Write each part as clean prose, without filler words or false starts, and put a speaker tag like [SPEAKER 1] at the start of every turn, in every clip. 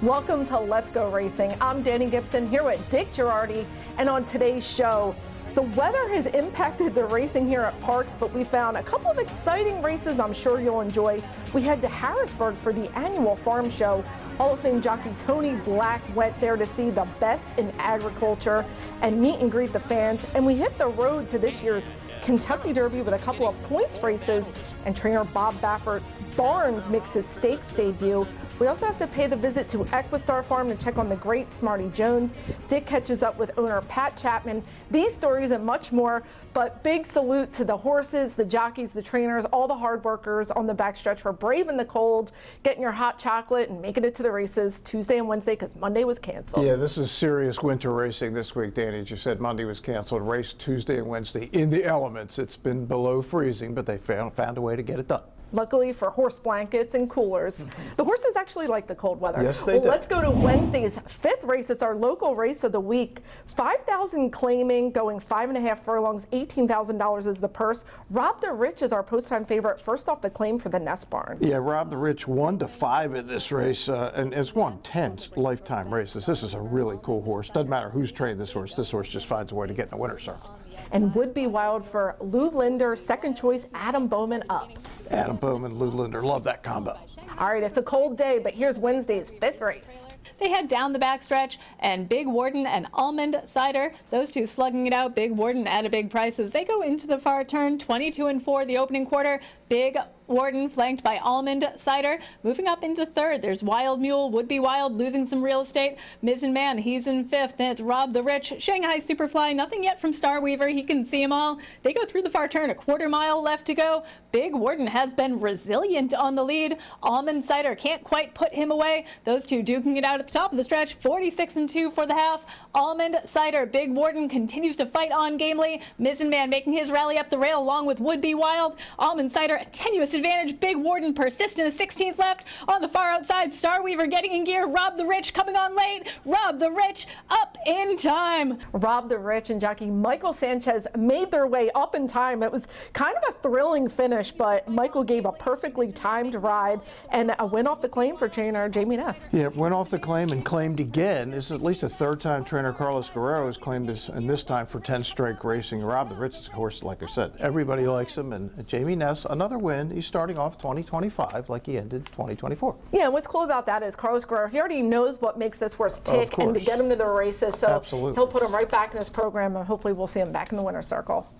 [SPEAKER 1] Welcome to Let's Go Racing. I'm Dani Gibson here with Dick Jerardi, and on today's show, the weather has impacted the racing here at Parx, but we found a couple of exciting races I'm sure you'll enjoy. We head to Harrisburg for the annual farm show. Hall of Fame jockey Tony Black went there to see the best in agriculture and meet and greet the fans. And we hit the road to this year's Kentucky Derby with a couple of points races, and trainer Bob Baffert Barnes makes his stakes debut. We also have to pay the visit to Equistar Farm to check on the great Smarty Jones. Dick catches up with owner Pat Chapman. These stories and much more, but big salute to the horses, the jockeys, the trainers, all the hard workers on the backstretch for braving the cold, getting your hot chocolate and making it to the races Tuesday and Wednesday because Monday was canceled.
[SPEAKER 2] Yeah, this is serious winter racing this week, Dani. As you said, Monday was canceled. Race Tuesday and Wednesday in the elements. It's been below freezing, but they found a way to get it done.
[SPEAKER 1] Luckily for horse blankets and coolers. The horses actually like the cold weather.
[SPEAKER 2] Yes, they do.
[SPEAKER 1] Let's go to Wednesday's fifth race. It's our local race of the week. 5,000 claiming, going 5.5 furlongs, $18,000 is the purse. Rob the Rich is our post-time favorite, first off the claim for the Nest Barn.
[SPEAKER 2] Yeah, Rob the Rich 1-5 in this race, and it's won 10 lifetime races. This is a really cool horse. Doesn't matter who's trained this horse just finds a way to get in the winner's circle.
[SPEAKER 1] And Would Be Wild for Lou Linder, second choice, Adam Bowman up.
[SPEAKER 2] Adam Bowman, Lou Linder, love that combo.
[SPEAKER 1] All right, it's a cold day, but here's Wednesday's fifth race.
[SPEAKER 3] They head down the backstretch, and Big Warden and Almond Cider, those two slugging it out. Big Warden at a big price as they go into the far turn, 22-4 the opening quarter. Big Warden flanked by Almond Cider. Moving up into third, there's Wild Mule, Would Be Wild, losing some real estate. Mizzen Man, he's in fifth. Then it's Rob the Rich, Shanghai Superfly, nothing yet from Star Weaver. He can see them all. They go through the far turn, a quarter mile left to go. Big Warden has been resilient on the lead. Almond Cider can't quite put him away. Those two duking it out at the top of the stretch, 46-2 for the half. Almond Cider, Big Warden continues to fight on gamely. Mizzen Man making his rally up the rail along with Would Be Wild. Almond Cider, a tenuous advantage. Big Warden persistent, a 16th left. On the far outside, Star Weaver getting in gear. Rob the Rich coming on late. Rob the Rich up in time.
[SPEAKER 1] Rob the Rich and jockey Michael Sanchez made their way up in time. It was kind of a thrilling finish, but Michael gave a perfectly timed ride and a win off the claim for trainer Jamie Ness.
[SPEAKER 2] Yeah, went off the claim and claimed again. This is at least the third time trainer Carlos Guerrero has claimed this, and this time for 10 straight racing. Rob the Rich is, of course, like I said, everybody likes him, and Jamie Ness, another win. He's starting off 2025 like he ended 2024.
[SPEAKER 1] Yeah, and what's cool about that is Carlos Guerrero, he already knows what makes this horse tick and to get him to the races, so
[SPEAKER 2] absolutely,
[SPEAKER 1] he'll put him right back in his program, and hopefully we'll see him back in the winner's circle.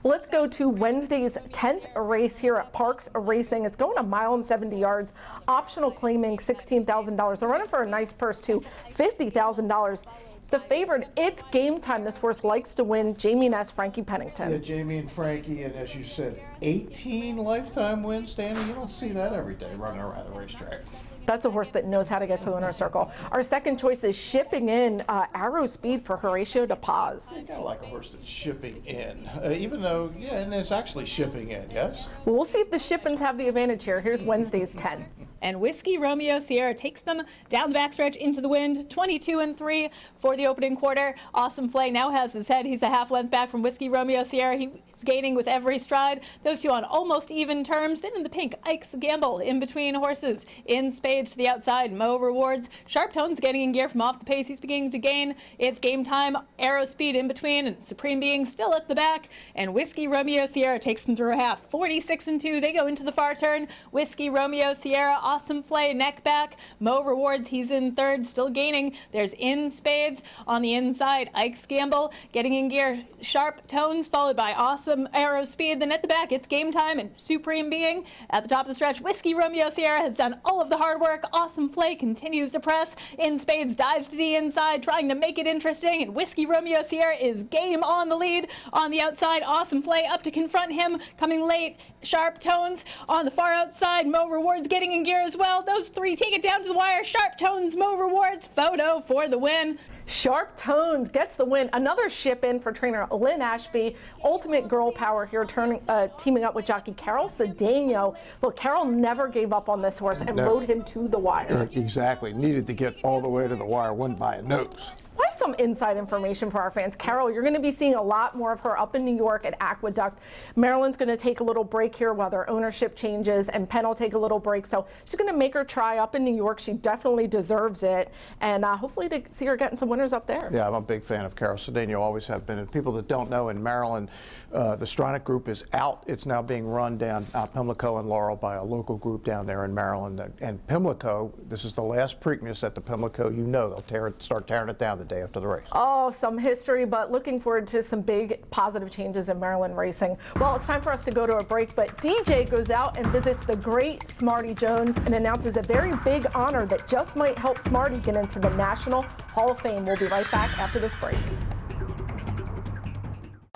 [SPEAKER 1] Well, let's go to Wednesday's 10th race here at Parx Racing. It's going 1 mile and 70 yards. Optional claiming $16,000. They're running for a nice purse too, $50,000. The favorite, it's game time. This horse likes to win. Jamie Ness, Frankie Pennington.
[SPEAKER 2] Yeah, Jamie and Frankie, and as you said, 18 lifetime wins, Dani. You don't see that every day running around the racetrack.
[SPEAKER 1] That's a horse that knows how to get to the winner's circle. Our second choice is Shipping In, Arrow Speed for Horatio de Paz.
[SPEAKER 2] You gotta like a horse that's shipping in, even though, yeah, and it's actually shipping in, yes?
[SPEAKER 1] Well, we'll see if the Shippins have the advantage here. Here's Wednesday's 10.
[SPEAKER 3] And Whiskey Romeo Sierra takes them down the backstretch into the wind, 22-3 for the opening quarter. Awesome Flay now has his head. He's a half length back from Whiskey Romeo Sierra. He's gaining with every stride. Those two on almost even terms. Then in the pink, Ike's Gamble in between horses. In spades to the outside, Mo Rewards. Sharp Tones getting in gear from off the pace. He's beginning to gain. It's game time. Arrow Speed in between, and Supreme Being still at the back. And Whiskey Romeo Sierra takes them through a half, 46-2. They go into the far turn. Whiskey Romeo Sierra, Awesome Flay, neck back. Mo Rewards, he's in third, still gaining. There's In Spades on the inside. Ike's Gamble getting in gear. Sharp Tones followed by Awesome Arrow Speed. Then at the back, it's game time, and Supreme Being at the top of the stretch. Whiskey Romeo Sierra has done all of the hard work. Awesome Flay continues to press. In Spades dives to the inside, trying to make it interesting, and Whiskey Romeo Sierra is game on the lead. On the outside, Awesome Flay up to confront him, coming late. Sharp Tones on the far outside. Mo Rewards getting in gear as well. Those three take it down to the wire. Sharp Tones, Mo Rewards, photo for the win.
[SPEAKER 1] Sharp Tones gets the win. Another ship in for trainer Lynn Ashby. Ultimate girl power here, teaming up with jockey Carol Cedeno. Look, Carol never gave up on this horse and rode him to the wire.
[SPEAKER 2] Exactly. Needed to get all the way to the wire, won by a nose.
[SPEAKER 1] I have some inside information for our fans. Carol, you're going to be seeing a lot more of her up in New York at Aqueduct. Maryland's going to take a little break here while their ownership changes, and Penn will take a little break. So she's going to make her try up in New York. She definitely deserves it, and hopefully to see her getting some winners up there.
[SPEAKER 2] Yeah, I'm a big fan of Carol Cedeno, always have been. And people that don't know, in Maryland, the Stronach Group is out. It's now being run down Pimlico and Laurel by a local group down there in Maryland. And Pimlico, this is the last Preakness at the Pimlico. You know they'll start tearing it down the day after the race.
[SPEAKER 1] Oh, some history, but looking forward to some big positive changes in Maryland racing. Well, it's time for us to go to a break, but DJ goes out and visits the great Smarty Jones and announces a very big honor that just might help Smarty get into the National Hall of Fame. We'll be right back after this break.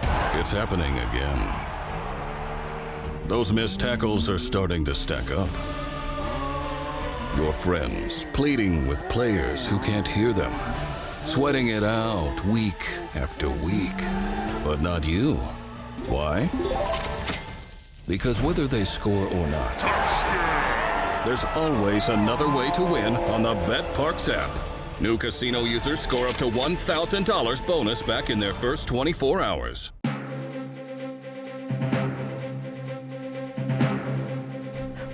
[SPEAKER 4] It's happening again. Those missed tackles are starting to stack up. Your friends pleading with players who can't hear them. Sweating it out week after week. But not you. Why? Because whether they score or not, there's always another way to win on the Parx app. New casino users score up to $1,000 bonus back in their first 24 hours.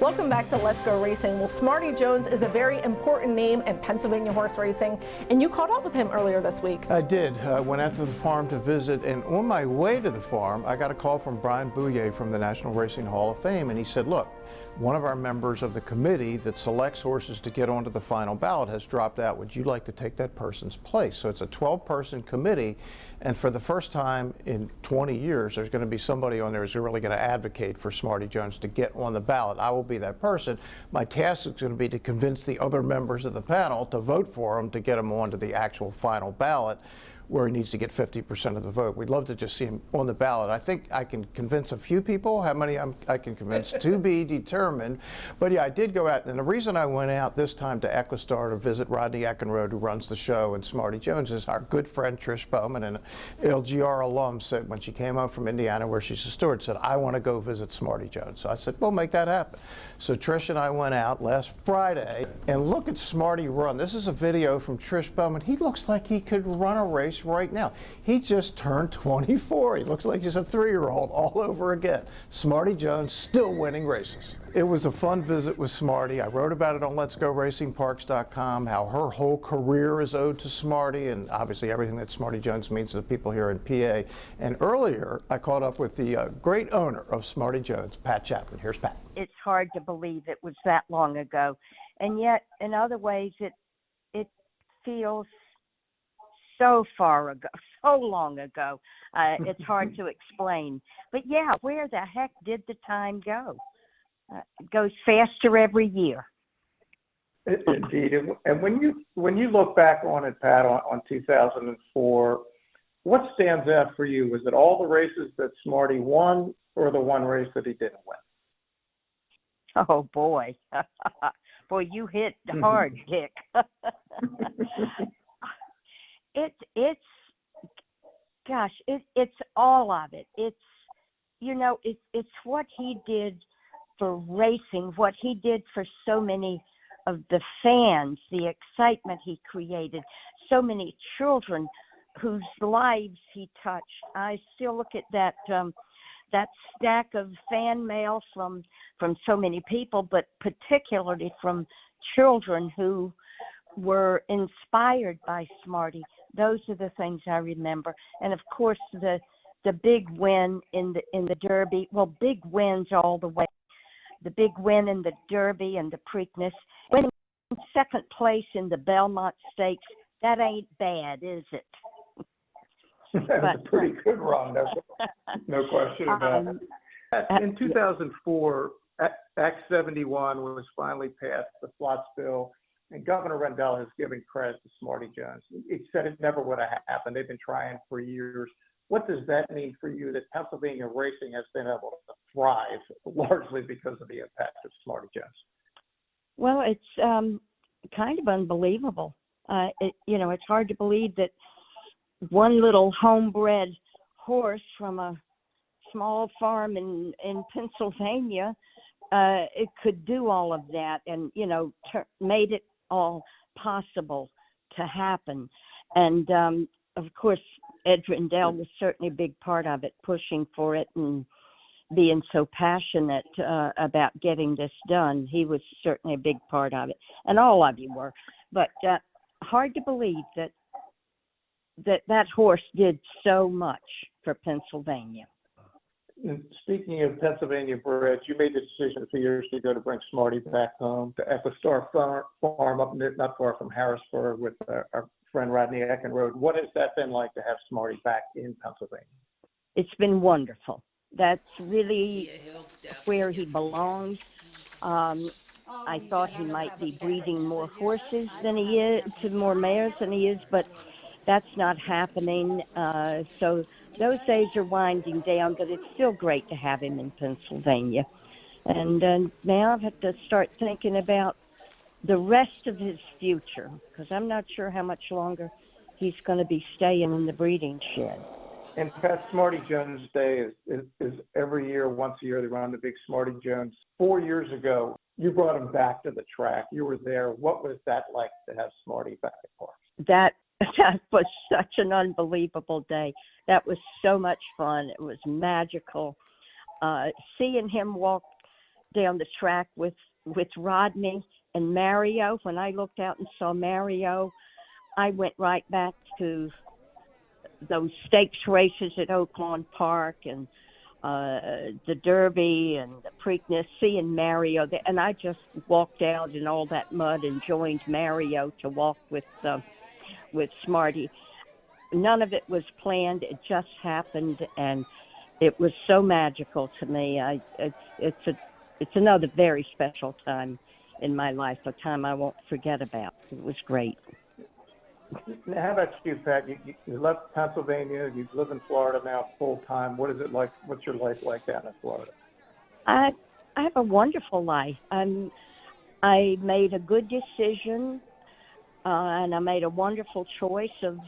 [SPEAKER 1] Welcome back to Let's Go Racing. Well, Smarty Jones is a very important name in Pennsylvania horse racing, and you caught up with him earlier this week.
[SPEAKER 2] I did. Went out to the farm to visit, and on my way to the farm, I got a call from Brian Bouye from the National Racing Hall of Fame, and he said, look, one of our members of the committee that selects horses to get onto the final ballot has dropped out. Would you like to take that person's place? So it's a 12-person committee, and for the first time in 20 years, there's going to be somebody on there who's really going to advocate for Smarty Jones to get on the ballot. I will be that person. My task is going to be to convince the other members of the panel to vote for him to get him onto the actual final ballot, where he needs to get 50% of the vote. We'd love to just see him on the ballot. I think I can convince a few people. How many I can convince to be determined. But yeah, I did go out, and the reason I went out this time to Equistar to visit Rodney Eckenrode, who runs the show, and Smarty Jones, is our good friend Trish Bowman, an LGR alum, said when she came home from Indiana, where she's a steward, said, I want to go visit Smarty Jones. So I said, we'll make that happen. So Trish and I went out last Friday, and look at Smarty run. This is a video from Trish Bowman. He looks like he could run a race right now. He just turned 24. He looks like he's a 3-year-old all over again. Smarty Jones still winning races. It was a fun visit with Smarty. I wrote about it on letsgoracingparx.com, how her whole career is owed to Smarty, and obviously everything that Smarty Jones means to the people here in PA. And earlier, I caught up with the great owner of Smarty Jones, Pat Chapman. Here's Pat.
[SPEAKER 5] It's hard to believe it was that long ago. And yet, in other ways, it feels so far ago, so long ago. It's hard to explain. But yeah, where the heck did the time go? It goes faster every year.
[SPEAKER 6] Indeed. And when you look back on it, Pat, on 2004, what stands out for you? Was it all the races that Smarty won, or the one race that he didn't win?
[SPEAKER 5] Oh boy. Boy, you hit hard, Dick. It's all of it. It's what he did for racing, what he did for so many of the fans, the excitement he created, so many children whose lives he touched. I still look at that stack of fan mail from so many people, but particularly from children who were inspired by Smarty. Those are the things I remember. And of course the big win in the Derby, well, big wins all the way. The big win in the Derby and the Preakness, winning second place in the Belmont Stakes, that ain't bad, is it?
[SPEAKER 6] That was a pretty good run, no question about it. In 2004, Act 71 was finally passed, the Flots bill, and Governor Rendell has given credit to Smarty Jones. He said it never would have happened. They've been trying for years. What does that mean for you, that Pennsylvania racing has been able to thrive largely because of the impact of Smarty Jones?
[SPEAKER 5] Well, it's kind of unbelievable. It's hard to believe that one little homebred horse from a small farm in Pennsylvania, it could do all of that and, made it all possible to happen. And of course, Ed Rendell was certainly a big part of it, pushing for it and being so passionate about getting this done. He was certainly a big part of it, and all of you were. But hard to believe that horse did so much for Pennsylvania.
[SPEAKER 6] And speaking of Pennsylvania bred, you made the decision a few years ago to bring Smarty back home to Equistar Farm up not far from Harrisburg with our friend Rodney Eckenrode. What has that been like to have Smarty back in Pennsylvania?
[SPEAKER 5] It's been wonderful. That's really where he belongs. I thought he might be breeding more horses than he is, to more mares than he is, but that's not happening. So those days are winding down, but it's still great to have him in Pennsylvania. And now I have to start thinking about the rest of his future, because I'm not sure how much longer he's going to be staying in the breeding shed.
[SPEAKER 6] And Pat, Smarty Jones Day is every year, once a year, they run the big Smarty Jones. 4 years ago, you brought him back to the track. You were there. What was that like to have Smarty back at Parx?
[SPEAKER 5] That was such an unbelievable day. That was so much fun. It was magical. Seeing him walk down the track with Rodney and Mario, when I looked out and saw Mario, I went right back to those stakes races at Oaklawn Park and the Derby and the Preakness, seeing Mario there, and I just walked out in all that mud and joined Mario to walk with Smarty. None of it was planned. It just happened, and it was so magical to me. It's another very special time in my life, a time I won't forget about. It was great.
[SPEAKER 6] Now, how about you, Pat? You left Pennsylvania. You live in Florida now full time. What is it like? What's your life like down in Florida?
[SPEAKER 5] I have a wonderful life. I made a good decision, and I made a wonderful choice of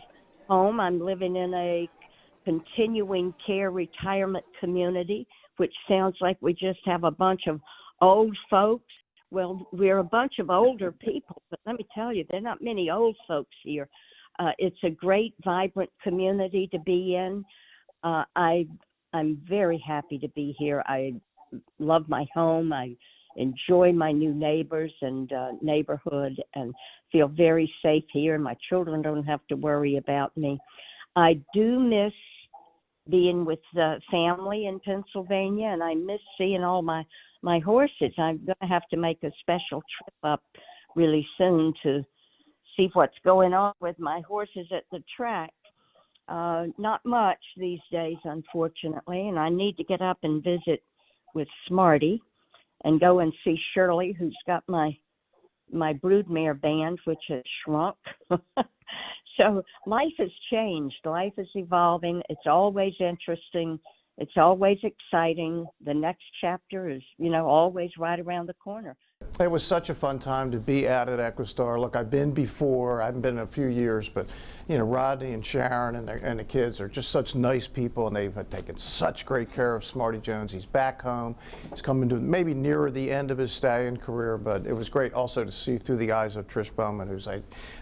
[SPEAKER 5] home. I'm living in a continuing care retirement community, which sounds like we just have a bunch of old folks. Well, we're a bunch of older people, but let me tell you, there are not many old folks here. It's a great, vibrant community to be in. I'm very happy to be here. I love my home. I enjoy my new neighbors and neighborhood and feel very safe here. My children don't have to worry about me. I do miss being with the family in Pennsylvania, and I miss seeing all my horses. I'm going to have to make a special trip up really soon to see what's going on with my horses at the track. Not much these days, unfortunately, and I need to get up and visit with Smarty and go and see Shirley, who's got my broodmare band, which has shrunk. So life has changed. Life is evolving. It's always interesting. It's always exciting. The next chapter is, always right around the corner.
[SPEAKER 2] It was such a fun time to be out at Equistar. Look, I've been before. I haven't been in a few years, but Rodney and Sharon and the kids are just such nice people, and they've taken such great care of Smarty Jones. He's back home. He's coming to maybe nearer the end of his stallion career, but it was great also to see through the eyes of Trish Bowman, who's,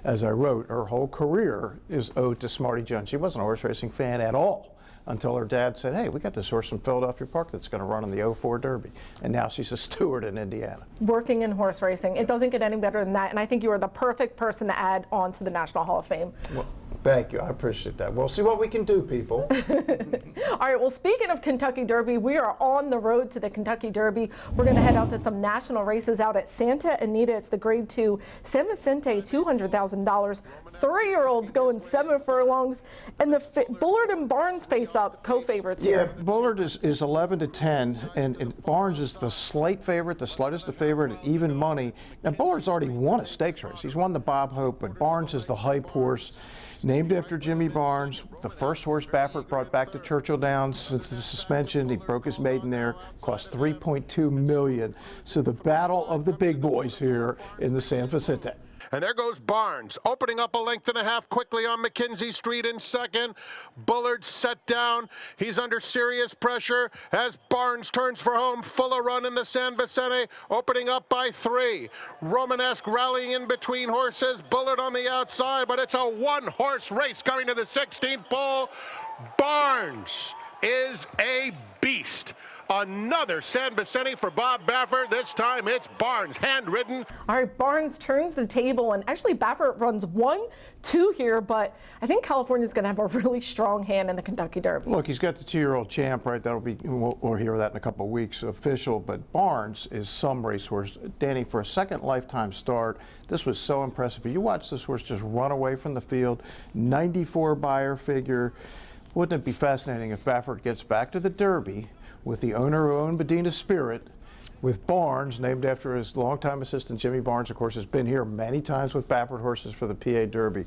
[SPEAKER 2] as I wrote, her whole career is owed to Smarty Jones. She wasn't a horse racing fan at all until her dad said, hey, we got this horse from Philadelphia Park that's going to run in the 04 Derby. And now she's a steward in Indiana.
[SPEAKER 1] Working in horse racing, it doesn't get any better than that. And I think you are the perfect person to add on to the National Hall of Fame.
[SPEAKER 2] Well, thank you. I appreciate that. We'll see what we can do, people.
[SPEAKER 1] All right. Well, speaking of Kentucky Derby, we are on the road to the Kentucky Derby. We're going to head out to some national races out at Santa Anita. It's the Grade 2 San Vicente $200,000. 3-year-olds going 7 furlongs. And the Bullard and Barnes face up co-favorites here.
[SPEAKER 2] Yeah, Bullard is 11-10, and Barnes is the slight favorite, the slightest of favorite at even money. Now, Bullard's already won a stakes race. He's won the Bob Hope, but Barnes is the hype horse. Named after Jimmy Barnes, the first horse Baffert brought back to Churchill Downs since the suspension. He broke his maiden there, cost $3.2 million. So the battle of the big boys here in the San Vicente.
[SPEAKER 7] And there goes Barnes, opening up a length and a half quickly on McKenzie Street in second. Bullard set down. He's under serious pressure as Barnes turns for home. Fuller run in the San Vicente, opening up by 3. Romanesque rallying in between horses. Bullard on the outside, but it's a one-horse race coming to the 16th pole. Barnes is a beast. Another San Vicente for Bob Baffert. This time it's Barnes, handridden.
[SPEAKER 1] All right, Barnes turns the table, and actually Baffert runs 1-2 here, but I think California's going to have a really strong hand in the Kentucky Derby.
[SPEAKER 2] Look, he's got the 2-year-old champ, right? That'll be, we'll hear that in a couple of weeks, official. But Barnes is some racehorse. Danny, for a second lifetime start, this was so impressive. You watch this horse just run away from the field, 94 Beyer figure. Wouldn't it be fascinating if Baffert gets back to the Derby with the owner who owned Medina Spirit, with Barnes, named after his longtime assistant Jimmy Barnes, of course, has been here many times with Baffert horses for the PA Derby.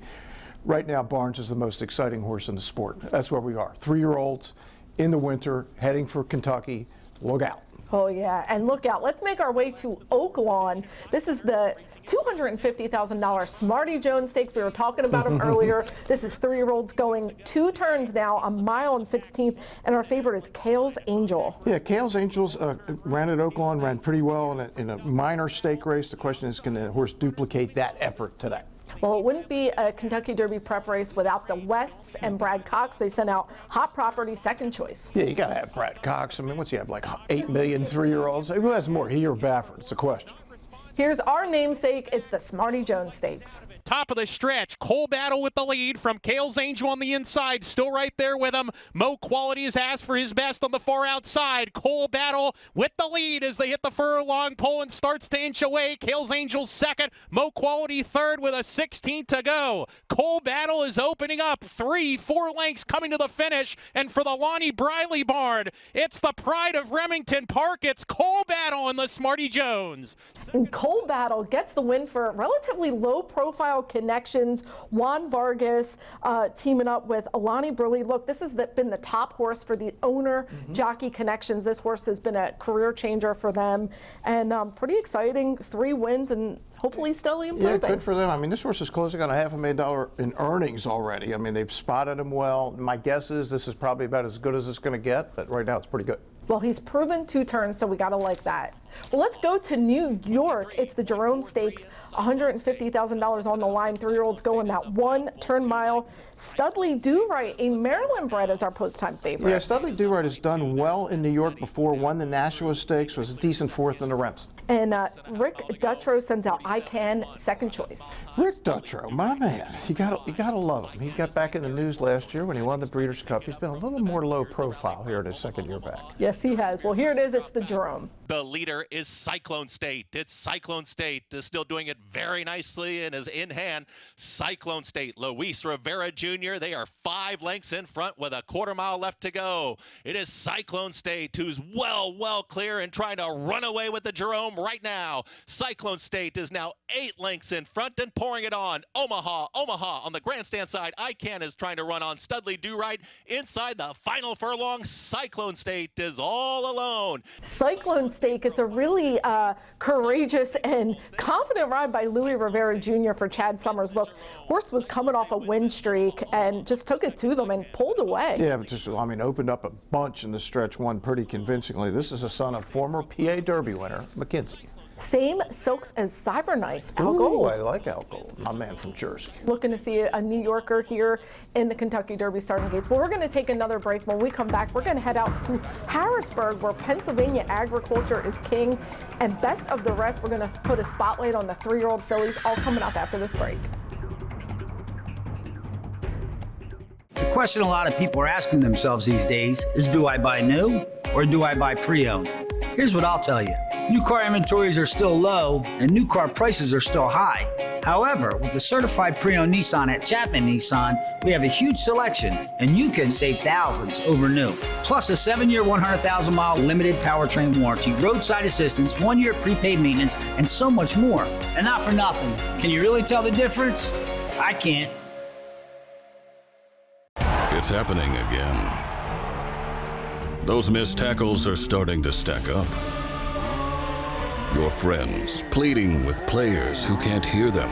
[SPEAKER 2] Right now, Barnes is the most exciting horse in the sport. That's where we are. 3-year-olds in the winter, heading for Kentucky. Look out.
[SPEAKER 1] Oh, yeah, and look out. Let's make our way to Oaklawn. This is the $250,000 Smarty Jones Stakes. We were talking about him earlier. This is 3-year-olds going 2 turns now, a mile and 16th, and our favorite is Kale's Angel.
[SPEAKER 2] Yeah, Kale's Angels ran at Oaklawn, ran pretty well in a minor stake race. The question is, can the horse duplicate that effort today?
[SPEAKER 1] Well, it wouldn't be a Kentucky Derby prep race without the Wests and Brad Cox. They sent out Hot Property second choice.
[SPEAKER 2] Yeah, you got to have Brad Cox. I mean, what's he have, like 8 million 3-year-olds? Who has more, he or Baffert? It's a question.
[SPEAKER 1] Here's our namesake. It's the Smarty Jones Stakes.
[SPEAKER 8] Top of the stretch, Cole Battle with the lead from Kale's Angel on the inside, still right there with him. Mo Quality has asked for his best on the far outside. Cole Battle with the lead as they hit the furlong pole and starts to inch away. Kale's Angel second, Mo Quality third with a 16th to go. Cole Battle is opening up 3-4 lengths coming to the finish, and for the Lonnie Briley barn, it's the pride of Remington Park. It's Cole Battle and the Smarty Jones.
[SPEAKER 1] And Cole Battle gets the win for relatively low-profile connections. Juan Vargas teaming up with Alani Briley. Look, this has been the top horse for the owner jockey connections. This horse has been a career changer for them, and pretty exciting. 3 wins and hopefully steadily improving.
[SPEAKER 2] Yeah, good for them. I mean, this horse is closing on $500,000 in earnings already. I mean, they've spotted him well. My guess is this is probably about as good as it's going to get, but right now it's pretty good.
[SPEAKER 1] Well, he's proven 2 turns, so we got to like that. Well, let's go to New York. It's the Jerome Stakes, $150,000 on the line. 3-year-olds going that 1-turn mile. Studley Do-Right, a Maryland bred, is our post-time favorite.
[SPEAKER 2] Yeah, Studley Do-Right has done well in New York before, won the Nashua Stakes, was a decent 4th in the Rems.
[SPEAKER 1] And Rick Dutrow sends out I Can, second choice.
[SPEAKER 2] Rick Dutrow, my man, you gotta love him. He got back in the news last year when he won the Breeders' Cup. He's been a little more low profile here in his 2nd year back.
[SPEAKER 1] Yes, he has. Well, here it is. It's the Jerome.
[SPEAKER 8] The leader is Cyclone State. It's Cyclone State is still doing it very nicely and is in hand. Cyclone State, Luis Rivera Jr., they are 5 lengths in front with a 1/4 mile left to go. It is Cyclone State who's well clear and trying to run away with the Jerome right now. Cyclone State is now 8 lengths in front and pouring it on. Omaha on the grandstand side. I Can is trying to run on Studley Do-Right. Inside the final furlong, Cyclone State is all alone.
[SPEAKER 1] Cyclone State, it's a really courageous and confident ride by Louis Rivera Jr. for Chad Summers. Look, horse was coming off a win streak and just took it to them and pulled away.
[SPEAKER 2] Yeah, but just, I mean, opened up a bunch in the stretch, won pretty convincingly. This is a son of former PA Derby winner, McKenzie.
[SPEAKER 1] Same silks as Cyberknife, Al
[SPEAKER 2] Ooh,
[SPEAKER 1] Gold.
[SPEAKER 2] I like Al Gold, my man from Jersey.
[SPEAKER 1] Looking to see a New Yorker here in the Kentucky Derby starting gates. Well, we're going to take another break. When we come back, we're going to head out to Harrisburg, where Pennsylvania agriculture is king. And best of the rest, we're going to put a spotlight on the 3-year-old fillies, all coming up after this break.
[SPEAKER 9] The question a lot of people are asking themselves these days is, do I buy new or do I buy pre-owned? Here's what I'll tell you. New car inventories are still low and new car prices are still high. However, with the certified pre-owned Nissan at Chapman Nissan, we have a huge selection and you can save thousands over new. Plus a 7-year, 100,000-mile limited powertrain warranty, roadside assistance, 1-year prepaid maintenance, and so much more. And not for nothing. Can you really tell the difference? I can't.
[SPEAKER 4] It's happening again. Those missed tackles are starting to stack up. Your friends pleading with players who can't hear them.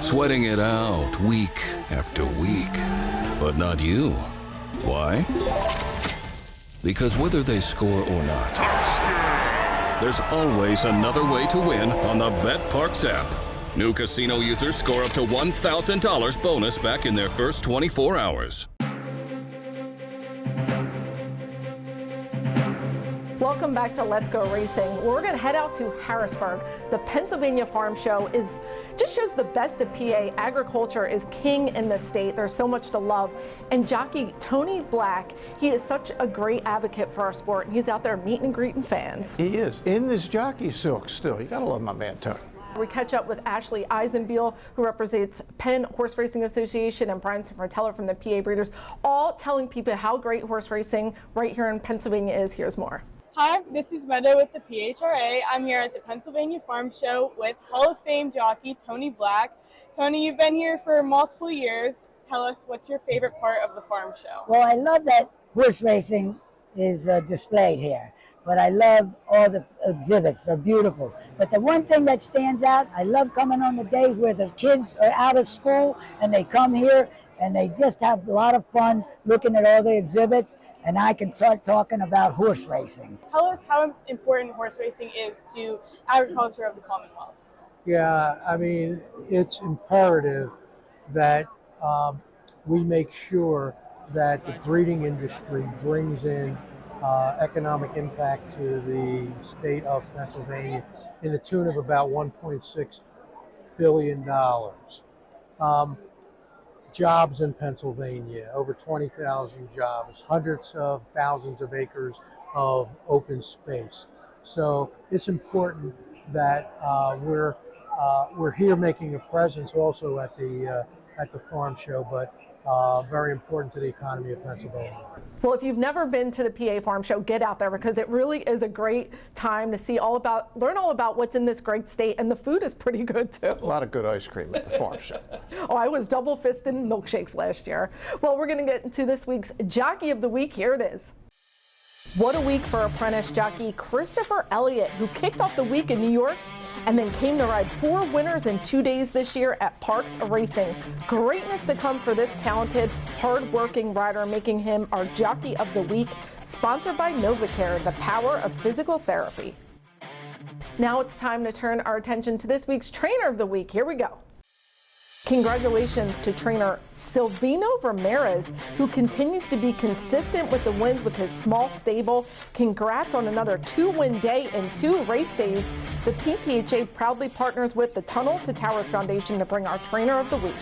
[SPEAKER 4] sweating it out week after week. But not you. Why? Because whether they score or not, there's always another way to win on the Parx app. New casino users score up to $1,000 bonus back in their first 24 hours.
[SPEAKER 1] Welcome back to Let's Go Racing. We're going to head out to Harrisburg. The Pennsylvania Farm Show just shows the best of PA. Agriculture is king in the state. There's so much to love. And jockey Tony Black, he is such a great advocate for our sport. And he's out there meeting and greeting fans.
[SPEAKER 2] He is in this jockey silk still. You got to love my man, Tony.
[SPEAKER 1] We catch up with Ashley Eisenbiel, who represents Penn Horse Racing Association, and Brian Sanfratello from the PA Breeders, all telling people how great horse racing right here in Pennsylvania is. Here's more.
[SPEAKER 10] Hi, this is Meadow with the PHRA. I'm here at the Pennsylvania Farm Show with Hall of Fame jockey Tony Black. Tony, you've been here for multiple years. Tell us, what's your favorite part of the farm show?
[SPEAKER 11] Well, I love that horse racing is displayed here, but I love all the exhibits. They're beautiful. But the one thing that stands out, I love coming on the days where the kids are out of school and they come here and they just have a lot of fun looking at all the exhibits, and I can start talking about horse racing.
[SPEAKER 10] Tell us how important horse racing is to agriculture of the Commonwealth.
[SPEAKER 12] Yeah, I mean, it's imperative that we make sure that the breeding industry brings in economic impact to the state of Pennsylvania in the tune of about $1.6 billion. Jobs in Pennsylvania, over 20,000 jobs, hundreds of thousands of acres of open space. So it's important that we're here making a presence also at the farm show, but very important to the economy of Pennsylvania.
[SPEAKER 1] Well, if you've never been to the PA Farm Show, get out there, because it really is a great time to learn all about what's in this great state, and the food is pretty good too.
[SPEAKER 2] A lot of good ice cream at the farm show.
[SPEAKER 1] Oh, I was double fisted milkshakes last year. Well, we're going to get into this week's Jockey of the Week. Here it is. What a week for apprentice jockey Christopher Elliott, who kicked off the week in New York and then came to ride 4 winners in 2 days this year at Parx Racing. Greatness to come for this talented, hard-working rider, making him our Jockey of the Week, sponsored by NovaCare, the power of physical therapy. Now it's time to turn our attention to this week's Trainer of the Week. Here we go. Congratulations to trainer Silvino Ramirez, who continues to be consistent with the wins with his small stable. Congrats on another 2-win day and 2 race days. The PTHA proudly partners with the Tunnel to Towers Foundation to bring our Trainer of the Week.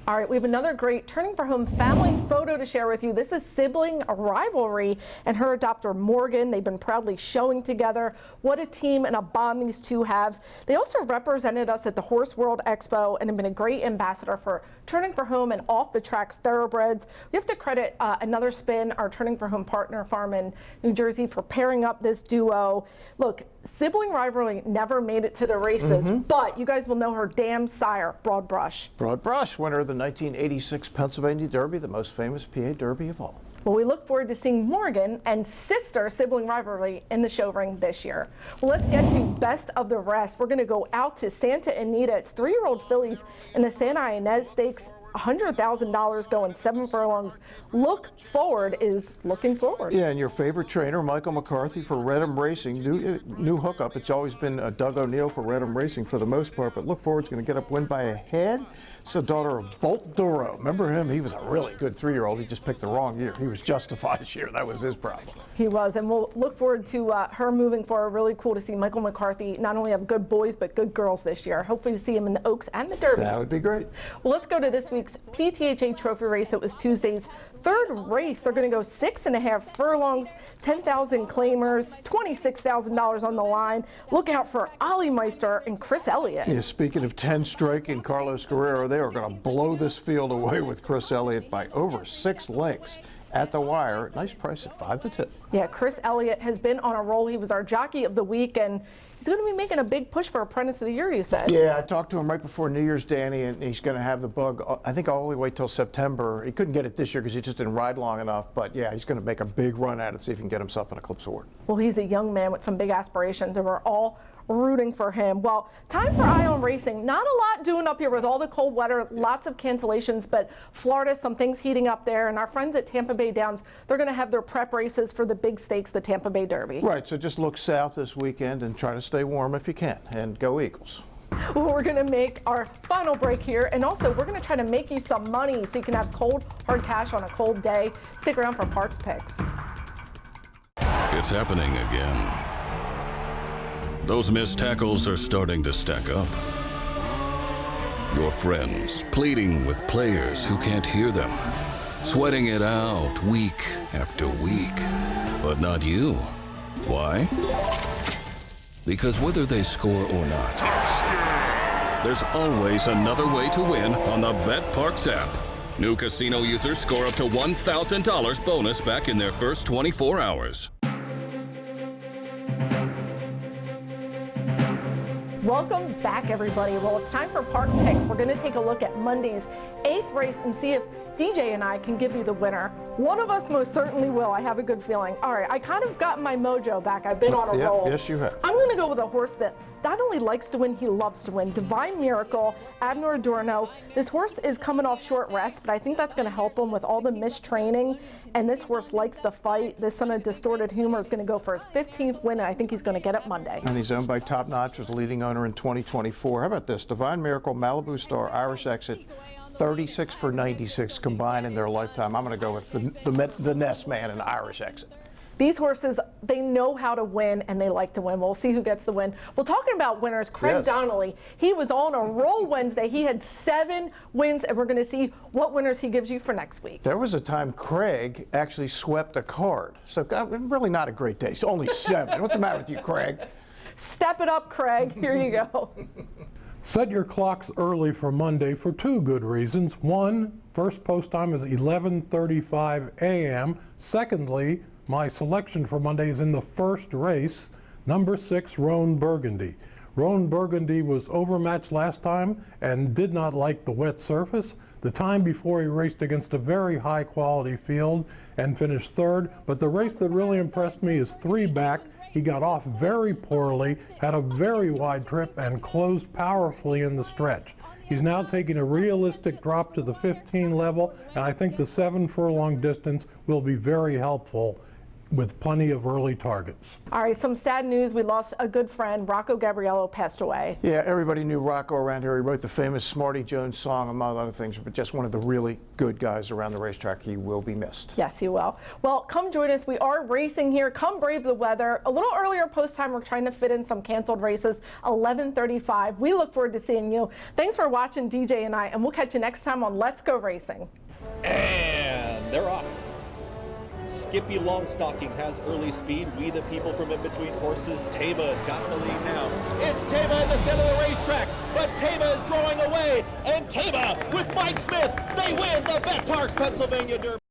[SPEAKER 1] All right, we have another great Turning for Home family photo to share with you. This is sibling rivalry and her adopter Morgan. They've been proudly showing together. What a team and a bond these two have. They also represented us at the Horse World Expo and have been a great ambassador for Turning for Home and off-the-track thoroughbreds. We have to credit Another Spin, our Turning for Home partner farm in New Jersey, for pairing up this duo. Look, sibling rivalry never made it to the races, but you guys will know her dam sire, Broad Brush.
[SPEAKER 2] Broad Brush, winner of the 1986 Pennsylvania Derby, the most famous PA Derby of all.
[SPEAKER 1] Well, we look forward to seeing Morgan and sister sibling rivalry in the show ring this year. Well, let's get to best of the rest. We're going to go out to Santa Anita. It's 3-year-old fillies in the Santa Ynez Stakes. $100,000 going 7 furlongs. Look forward is looking forward.
[SPEAKER 2] Yeah, and your favorite trainer, Michael McCarthy for Redham Racing, new hookup. It's always been Doug O'Neill for Redham Racing for the most part, but Look Forward's going to get up win by a head. It's the daughter of Bolt Duro. Remember him? He was a really good 3-year-old. He just picked the wrong year. He was justified this year. That was his problem.
[SPEAKER 1] He was, and we'll look forward to her moving forward. Really cool to see Michael McCarthy not only have good boys, but good girls this year. Hopefully to see him in the Oaks and the Derby.
[SPEAKER 2] That would be great.
[SPEAKER 1] Well, let's go to this week's PTHA Trophy race. It was Tuesday's 3rd race. They're going to go 6.5 furlongs, 10,000 claimers, $26,000 on the line. Look out for Ollie Meister and Chris Elliott.
[SPEAKER 2] Yeah, speaking of 10 strike and Carlos Guerrero, they are going to blow this field away with Chris Elliott by over 6 lengths. at the wire. Nice price at 5 to 2.
[SPEAKER 1] Yeah, Chris Elliott has been on a roll. He was our jockey of the week, and he's going to be making a big push for Apprentice of the Year, you said.
[SPEAKER 2] Yeah, I talked to him right before New Year's, Danny, and he's going to have the bug, I think, all the way till September. He couldn't get it this year because he just didn't ride long enough, but yeah, he's going to make a big run at it, see if he can get himself an Eclipse Award.
[SPEAKER 1] Well, he's a young man with some big aspirations, and we're all rooting for him. Well, time for Eye on Racing. Not a lot doing up here with all the cold weather, lots of cancellations, but Florida, some things heating up there, and our friends at Tampa Bay Downs, they're going to have their prep races for the big stakes, the Tampa Bay Derby.
[SPEAKER 2] Right, so just look south this weekend and try to stay warm if you can, and go Eagles.
[SPEAKER 1] Well, we're going to make our final break here, and also we're going to try to make you some money so you can have cold, hard cash on a cold day. Stick around for Parx Picks.
[SPEAKER 4] It's happening again. Those missed tackles are starting to stack up. Your friends pleading with players who can't hear them, sweating it out week after week. But not you. Why? Because whether they score or not, there's always another way to win on the Parx app. New casino users score up to $1,000 bonus back in their first 24 hours.
[SPEAKER 1] Welcome back, everybody. Well, it's time for Parx Picks. We're going to take a look at Monday's 8th race and see if DJ and I can give you the winner. One of us most certainly will. I have a good feeling. All right, I kind of got my mojo back. I've been on a roll.
[SPEAKER 2] Yes, you have.
[SPEAKER 1] I'm going to go with a horse that not only likes to win, he loves to win. Divine Miracle, Abner Adorno. This horse is coming off short rest, but I think that's going to help him with all the missed training. And this horse likes to fight. This son of Distorted Humor is going to go for his 15th win, and I think he's going to get it Monday.
[SPEAKER 2] And he's owned by Top Notch, as the leading owner in 2024. How about this? Divine Miracle, Malibu Star, Irish Exit, 36 for 96 combined in their lifetime. I'm going to go with the Nest Man and Irish Exit.
[SPEAKER 1] These horses, they know how to win, and they like to win. We'll see who gets the win. Well, talking about winners, Craig Donnelly, he was on a roll Wednesday. He had 7 wins, and we're going to see what winners he gives you for next week.
[SPEAKER 2] There was a time Craig actually swept a card. So really not a great day. It's only 7. What's the matter with you, Craig?
[SPEAKER 1] Step it up, Craig. Here you go.
[SPEAKER 13] Set your clocks early for Monday for 2 good reasons. One, first post time is 11:35 a.m. Secondly, my selection for Monday is in the first race, number 6, Roan Burgundy. Roan Burgundy was overmatched last time and did not like the wet surface. The time before he raced against a very high quality field and finished 3rd, but the race that really impressed me is 3 back. He got off very poorly, had a very wide trip, and closed powerfully in the stretch. He's now taking a realistic drop to the 15 level, and I think the 7 furlong distance will be very helpful with plenty of early targets.
[SPEAKER 1] All right, some sad news. We lost a good friend. Rocco Gabriello passed away.
[SPEAKER 2] Yeah, everybody knew Rocco around here. He wrote the famous Smarty Jones song, among other things, but just one of the really good guys around the racetrack. He will be missed.
[SPEAKER 1] Yes, he will. Well, come join us. We are racing here. Come brave the weather. A little earlier post time, we're trying to fit in some canceled races, 11:35. We look forward to seeing you. Thanks for watching DJ and I, and we'll catch you next time on Let's Go Racing.
[SPEAKER 14] And they're off. Skippy Longstocking has early speed. We the people from in between horses. Taba has got the lead now. It's Taba in the center of the racetrack, but Taba is drawing away. And Taba with Mike Smith, they win the Parx Pennsylvania Derby.